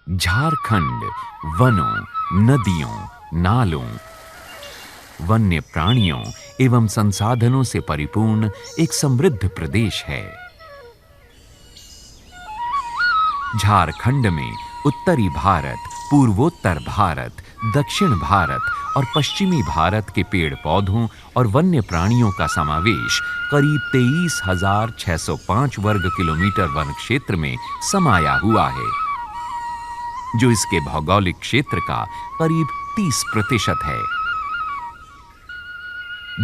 झारखंड वनों, नदियों, नालों, वन्य प्राणियों एवं संसाधनों से परिपूर्ण एक समृद्ध प्रदेश है। झारखंड में उत्तरी भारत, पूर्वोत्तर भारत, दक्षिण भारत और पश्चिमी भारत के पेड़ पौधों और वन्य प्राणियों का समावेश करीब 23,605 वर्ग किलोमीटर वन क्षेत्र में समाया हुआ है, जो इसके भौगोलिक क्षेत्र का करीब 30% है।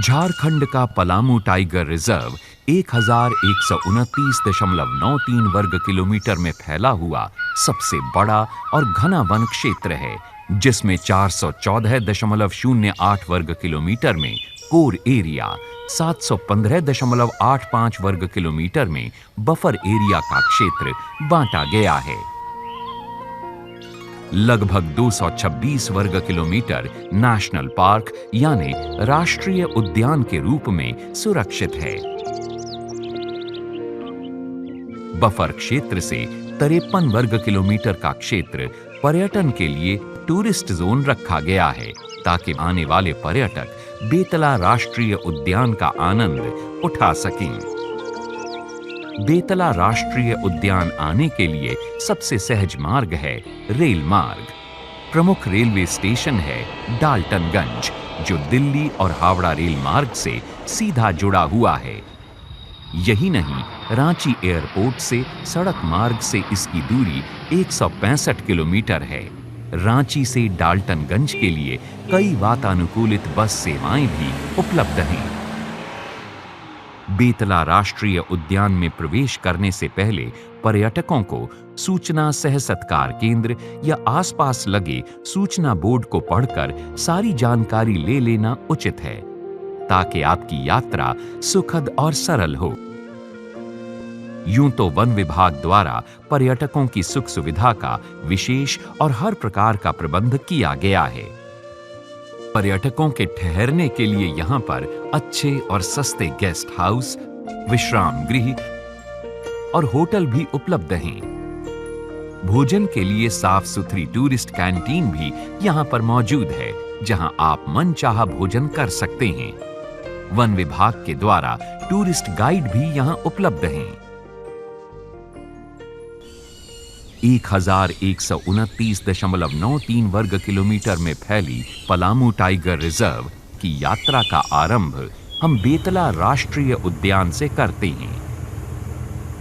झारखंड का पलामू टाइगर रिजर्व 1129.93 वर्ग किलोमीटर में फैला हुआ सबसे बड़ा और घना वन क्षेत्र है, जिसमें 414.08 वर्ग किलोमीटर में कोर एरिया, 715.85 वर्ग किलोमीटर में बफर एरिया का क्षेत्र बांटा गया है। लगभग 226 वर्ग किलोमीटर नेशनल पार्क यानी राष्ट्रीय उद्यान के रूप में सुरक्षित है। बफर क्षेत्र से 53 वर्ग किलोमीटर का क्षेत्र पर्यटन के लिए टूरिस्ट जोन रखा गया है, ताकि आने वाले पर्यटक बेतला राष्ट्रीय उद्यान का आनंद उठा सकें। बेतला राष्ट्रीय उद्यान आने के लिए सबसे सहज मार्ग है रेल मार्ग। प्रमुख रेलवे स्टेशन है डाल्टनगंज, जो दिल्ली और हावड़ा रेल मार्ग से सीधा जुड़ा हुआ है। यही नहीं, रांची एयरपोर्ट से सड़क मार्ग से इसकी दूरी 165 किलोमीटर है। रांची से डाल्टनगंज के लिए कई वातानुकूलित बस सेवाएं भी उपलब्ध हैं। बेतला राष्ट्रीय उद्यान में प्रवेश करने से पहले पर्यटकों को सूचना सह सत्कार केंद्र या आसपास लगे सूचना बोर्ड को पढ़कर सारी जानकारी ले लेना उचित है, ताकि आपकी यात्रा सुखद और सरल हो। यूं तो वन विभाग द्वारा पर्यटकों की सुख सुविधा का विशेष और हर प्रकार का प्रबंध किया गया है। पर्यटकों के ठहरने के लिए यहाँ पर अच्छे और सस्ते गेस्ट हाउस, विश्राम गृह और होटल भी उपलब्ध हैं। भोजन के लिए साफ सुथरी टूरिस्ट कैंटीन भी यहाँ पर मौजूद है, जहाँ आप मनचाहा भोजन कर सकते हैं। वन विभाग के द्वारा टूरिस्ट गाइड भी यहाँ उपलब्ध हैं। 1129.93 वर्ग किलोमीटर में फैली पलामू टाइगर रिजर्व की यात्रा का आरंभ हम बेतला राष्ट्रीय उद्यान से करते हैं।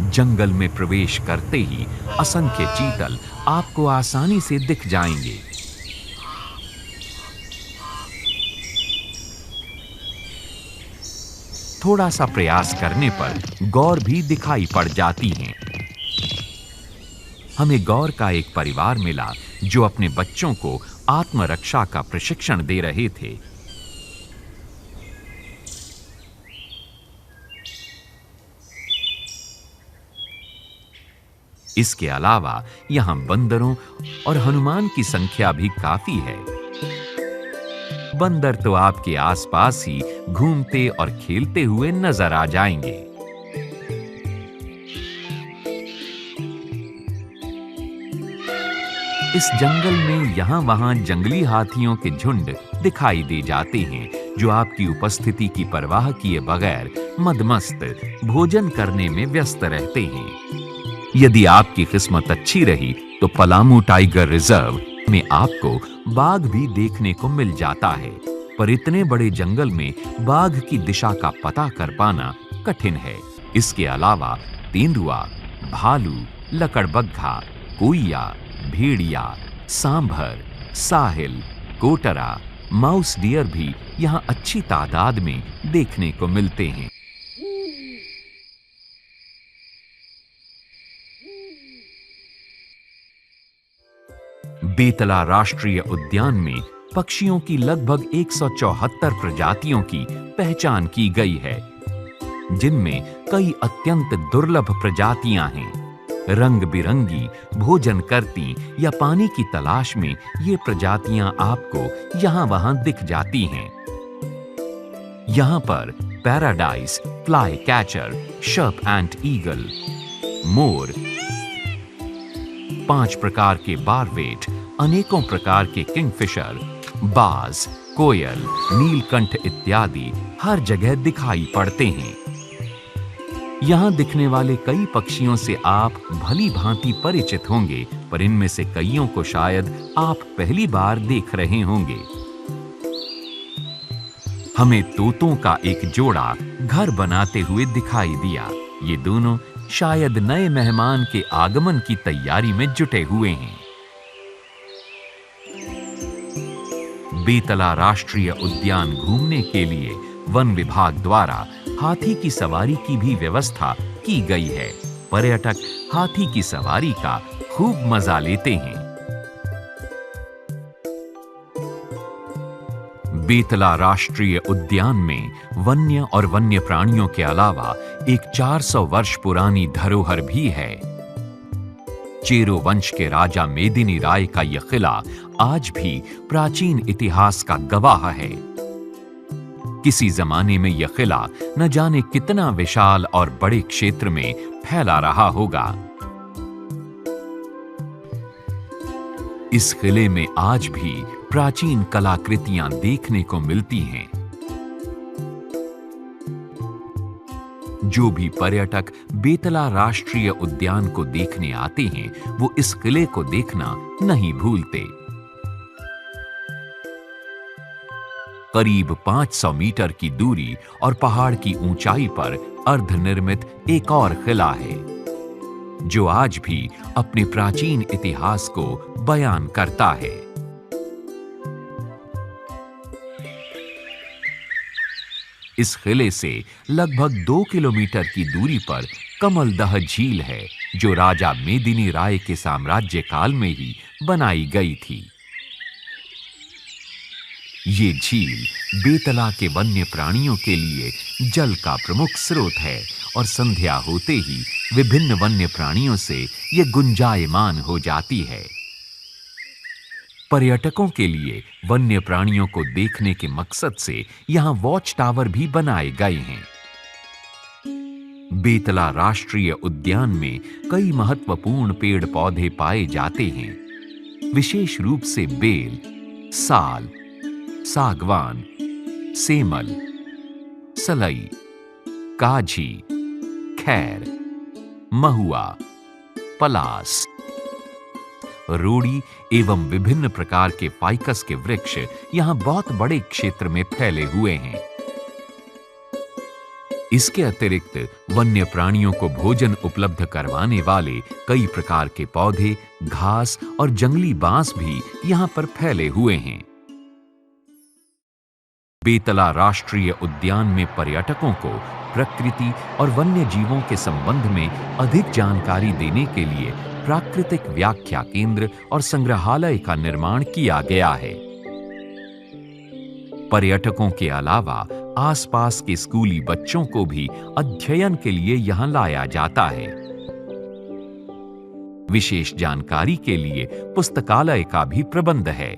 जंगल में प्रवेश करते ही असंख्य चीतल आपको आसानी से दिख जाएंगे। थोड़ा सा प्रयास करने पर गौर भी दिखाई पड़ जाती हैं। हमें गौर का एक परिवार मिला जो अपने बच्चों को आत्मरक्षा का प्रशिक्षण दे रहे थे। इसके अलावा यहां बंदरों और हनुमान की संख्या भी काफी है। बंदर तो आपके आसपास ही घूमते और खेलते हुए नजर आ जाएंगे। इस जंगल में यहाँ वहाँ जंगली हाथियों के झुंड दिखाई दे जाते हैं, जो आपकी उपस्थिति की परवाह किए बगैर मदमस्त भोजन करने में व्यस्त रहते हैं। यदि आपकी किस्मत अच्छी रही तो पलामू टाइगर रिजर्व में आपको बाघ भी देखने को मिल जाता है, पर इतने बड़े जंगल में बाघ की दिशा का पता कर पाना कठिन है। इसके अलावा तेंदुआ, भालू, लकड़बग्घा, कोइया, भेड़िया, सांभर, साहिल, कोटरा, माउस डियर भी यहाँ अच्छी तादाद में देखने को मिलते हैं। बेतला राष्ट्रीय उद्यान में पक्षियों की लगभग 174 प्रजातियों की पहचान की गई है, जिनमें कई अत्यंत दुर्लभ प्रजातियां हैं। रंग बिरंगी, भोजन करती या पानी की तलाश में ये प्रजातियां आपको यहाँ वहाँ दिख जाती हैं। यहाँ पर पैराडाइज, फ्लाई कैचर, शर्प एंट ईगल, मोर, 5 प्रकार के बारवेट, अनेकों प्रकार के किंगफिशर, बाज, कोयल, नीलकंठ इत्यादि हर जगह दिखाई पड़ते हैं। यहाँ दिखने वाले कई पक्षियों से आप भली भांति परिचित होंगे, पर इनमें से कईयों को शायद आप पहली बार देख रहे होंगे। हमें तोतों का एक जोड़ा घर बनाते हुए दिखाई दिया। ये दोनों शायद नए मेहमान के आगमन की तैयारी में जुटे हुए हैं। बेतला राष्ट्रीय उद्यान घूमने के लिए वन विभाग द्वारा हाथी की सवारी की भी व्यवस्था की गई है। पर्यटक हाथी की सवारी का खूब मजा लेते हैं। बेतला राष्ट्रीय उद्यान में वन्य और वन्य प्राणियों के अलावा एक 400 वर्ष पुरानी धरोहर भी है। चेरो वंश के राजा मेदिनी राय का यह किला आज भी प्राचीन इतिहास का गवाह है। किसी जमाने में यह किला न जाने कितना विशाल और बड़े क्षेत्र में फैला रहा होगा। इस किले में आज भी प्राचीन कलाकृतियां देखने को मिलती हैं। जो भी पर्यटक बेतला राष्ट्रीय उद्यान को देखने आते हैं, वो इस किले को देखना नहीं भूलते। करीब 500 मीटर की दूरी और पहाड़ की ऊंचाई पर अर्धनिर्मित एक और किला है, जो आज भी अपने प्राचीन इतिहास को बयान करता है। इस किले से लगभग 2 किलोमीटर की दूरी पर कमलदह झील है, जो राजा मेदिनी राय के साम्राज्य काल में ही बनाई गई थी। ये झील बेतला के वन्य प्राणियों के लिए जल का प्रमुख स्रोत है और संध्या होते ही विभिन्न वन्य प्राणियों से ये गुंजायमान हो जाती है। पर्यटकों के लिए वन्य प्राणियों को देखने के मकसद से यहाँ वॉच टावर भी बनाए गए हैं। बेतला राष्ट्रीय उद्यान में कई महत्वपूर्ण पेड़ पौधे पाए जाते हैं, विशेष रूप से बेल, साल, सागवान, सेमल, सलई, काझी, खैर, महुआ, पलास, रोड़ी एवं विभिन्न प्रकार के फाइकस के वृक्ष यहाँ बहुत बड़े क्षेत्र में फैले हुए हैं। इसके अतिरिक्त वन्य प्राणियों को भोजन उपलब्ध करवाने वाले कई प्रकार के पौधे, घास और जंगली बांस भी यहाँ पर फैले हुए हैं। बेतला राष्ट्रीय उद्यान में पर्यटकों को प्रकृति और वन्य जीवों के संबंध में अधिक जानकारी देने के लिए प्राकृतिक व्याख्या केंद्र और संग्रहालय का निर्माण किया गया है। पर्यटकों के अलावा आसपास के स्कूली बच्चों को भी अध्ययन के लिए यहां लाया जाता है। विशेष जानकारी के लिए पुस्तकालय का भी प्रबंध है।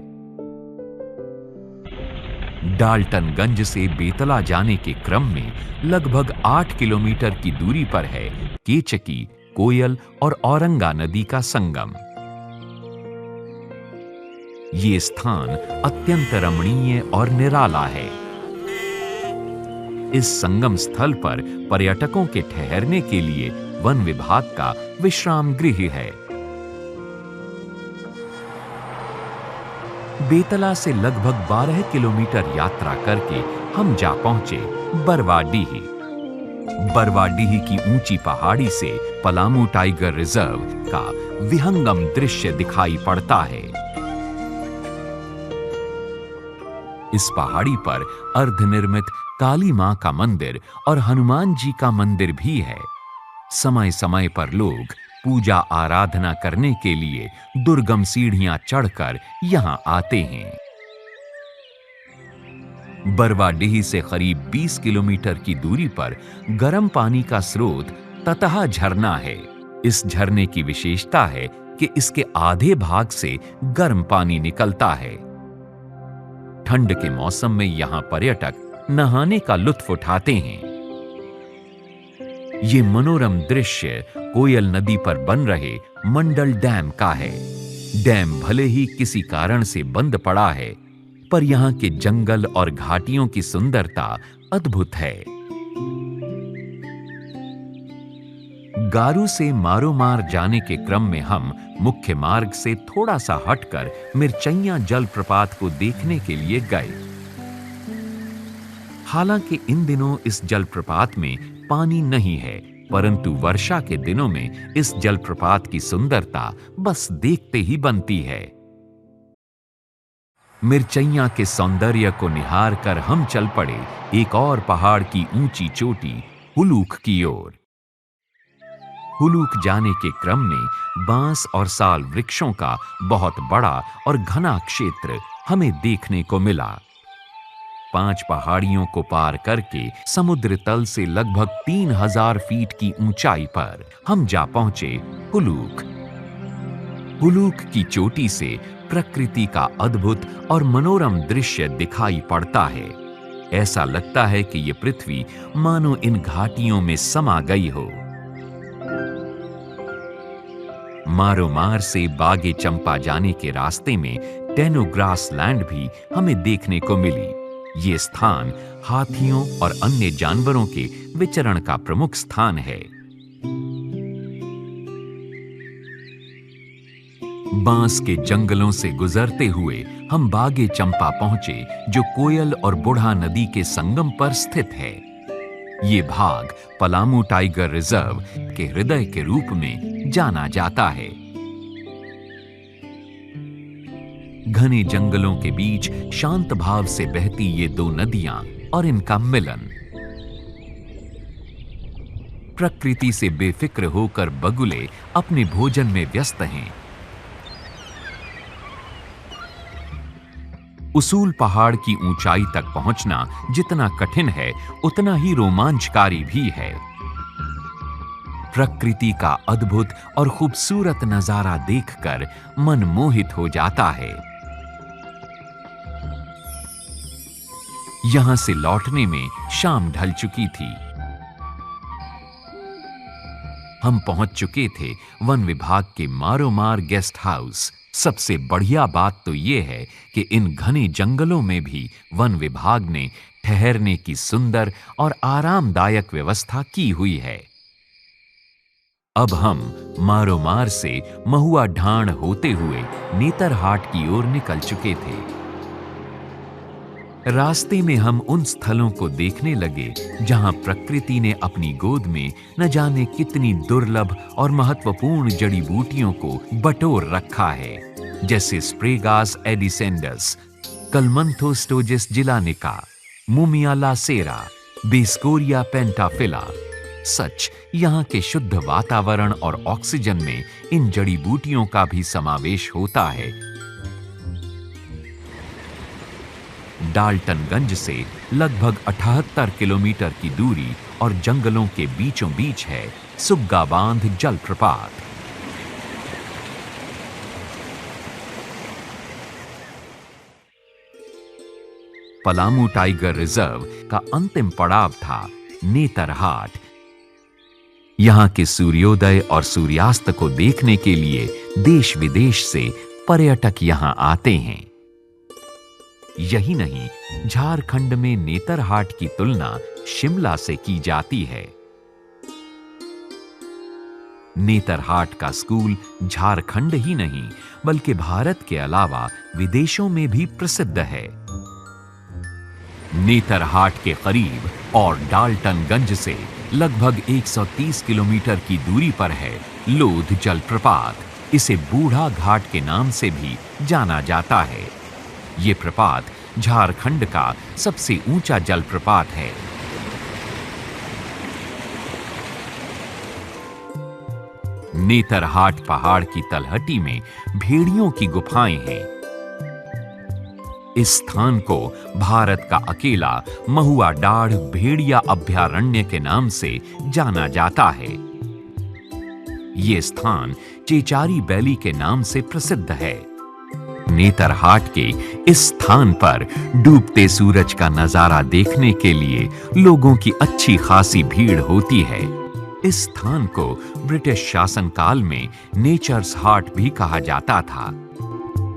डाल्टनगंज से बेतला जाने के क्रम में लगभग 8 किलोमीटर की दूरी पर है केचकी, कोयल और औरंगा नदी का संगम। ये स्थान अत्यंत रमणीय और निराला है। इस संगम स्थल पर पर्यटकों के ठहरने के लिए वन विभाग का विश्राम गृह है। बेतला से लगभग 12 किलोमीटर यात्रा करके हम जा पहुंचे बरवाडीह। बरवाडीह की ऊंची पहाड़ी से पलामू टाइगर रिजर्व का विहंगम दृश्य दिखाई पड़ता है। इस पहाड़ी पर अर्धनिर्मित काली मां का मंदिर और हनुमान जी का मंदिर भी है। समय समय पर लोग पूजा आराधना करने के लिए दुर्गम सीढ़ियां चढ़कर यहां आते हैं। बरवाडीह से करीब 20 किलोमीटर की दूरी पर गर्म पानी का स्रोत ततहा झरना है। इस झरने की विशेषता है कि इसके आधे भाग से गर्म पानी निकलता है। ठंड के मौसम में यहां पर्यटक नहाने का लुत्फ उठाते हैं। ये मनोरम दृश्य कोयल नदी पर बन रहे मंडल डैम का है। डैम भले ही किसी कारण से बंद पड़ा है, पर यहाँ के जंगल और घाटियों की सुंदरता अद्भुत है। गारू से मारोमार जाने के क्रम में हम मुख्य मार्ग से थोड़ा सा हटकर मिर्चैया जलप्रपात को देखने के लिए गए। हालांकि इन दिनों इस जलप्रपात में पानी नहीं है, परंतु वर्षा के दिनों में इस जलप्रपात की सुंदरता बस देखते ही बनती है। मिर्चैया के सौंदर्य को निहार कर हम चल पड़े एक और पहाड़ की ऊंची चोटी हुलूक की ओर। हुलूक जाने के क्रम में बांस और साल वृक्षों का बहुत बड़ा और घना क्षेत्र हमें देखने को मिला। 5 पहाड़ियों को पार करके समुद्र तल से लगभग 3000 फीट की ऊंचाई पर हम जा पहुंचे हुलूक। हुलूक की चोटी से प्रकृति का अद्भुत और मनोरम दृश्य दिखाई पड़ता है। ऐसा लगता है कि ये पृथ्वी मानो इन घाटियों में समा गई हो। मारोमार से बागे चंपा जाने के रास्ते में टेनो ग्रास लैंड भी हमें देखने को मिली। ये स्थान हाथियों और अन्य जानवरों के विचरण का प्रमुख स्थान है। बांस के जंगलों से गुजरते हुए हम बागे चंपा पहुंचे, जो कोयल और बुढ़ा नदी के संगम पर स्थित है। ये भाग पलामू टाइगर रिजर्व के हृदय के रूप में जाना जाता है। घने जंगलों के बीच शांत भाव से बहती ये 2 नदियां और इनका मिलन। प्रकृति से बेफिक्र होकर बगुले अपने भोजन में व्यस्त हैं। उसूल पहाड़ की ऊंचाई तक पहुंचना जितना कठिन है, उतना ही रोमांचकारी भी है। प्रकृति का अद्भुत और खूबसूरत नजारा देखकर मन मोहित हो जाता है। यहां से लौटने में शाम ढल चुकी थी। हम पहुंच चुके थे वन विभाग के मारोमार गेस्ट हाउस। सबसे बढ़िया बात तो यह है कि इन घने जंगलों में भी वन विभाग ने ठहरने की सुंदर और आरामदायक व्यवस्था की हुई है। अब हम मारोमार से महुआ ढाण होते हुए नेतरहाट की ओर निकल चुके थे। रास्ते में हम उन स्थलों को देखने लगे जहां प्रकृति ने अपनी गोद में न जाने कितनी दुर्लभ और महत्वपूर्ण जड़ी बूटियों को बटोर रखा है, जैसे स्प्रेगास एडिसेंडस, कलमंथोस्टोजिस जिलानिका, मुमिया लासेरा, बेस्कोरिया पेंटाफिला। सच, यहाँ के शुद्ध वातावरण और ऑक्सीजन में इन जड़ी बूटियों का भी समावेश होता है। डाल्टनगंज से लगभग 78 किलोमीटर की दूरी और जंगलों के बीचों बीच है सुग्गा बांध जलप्रपात। पलामू टाइगर रिजर्व का अंतिम पड़ाव था नेतरहाट। यहां के सूर्योदय और सूर्यास्त को देखने के लिए देश विदेश से पर्यटक यहां आते हैं। यही नहीं, झारखंड में नेतरहाट की तुलना शिमला से की जाती है। नेतरहाट का स्कूल झारखंड ही नहीं बल्कि भारत के अलावा विदेशों में भी प्रसिद्ध है। नेतरहाट के करीब और डाल्टनगंज से लगभग 130 किलोमीटर की दूरी पर है लोध जलप्रपात। इसे बूढ़ा घाट के नाम से भी जाना जाता है। ये प्रपात झारखंड का सबसे ऊंचा जलप्रपात है। नेतरहाट पहाड़ की तलहटी में भेड़ियों की गुफाएं हैं। इस स्थान को भारत का अकेला महुआ डाढ़ भेड़िया अभयारण्य के नाम से जाना जाता है। ये स्थान चेचारी बैली के नाम से प्रसिद्ध है। नेतरहाट के इस स्थान पर डूबते सूरज का नजारा देखने के लिए लोगों की अच्छी खासी भीड़ होती है। इस स्थान को ब्रिटिश शासनकाल में नेचर्स हार्ट भी कहा जाता था।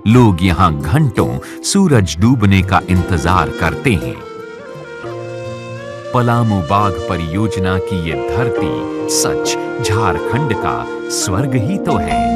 लोग यहां घंटों सूरज डूबने का इंतजार करते हैं। पलामू बाघ परियोजना की ये धरती सच झारखंड का स्वर्ग ही तो है।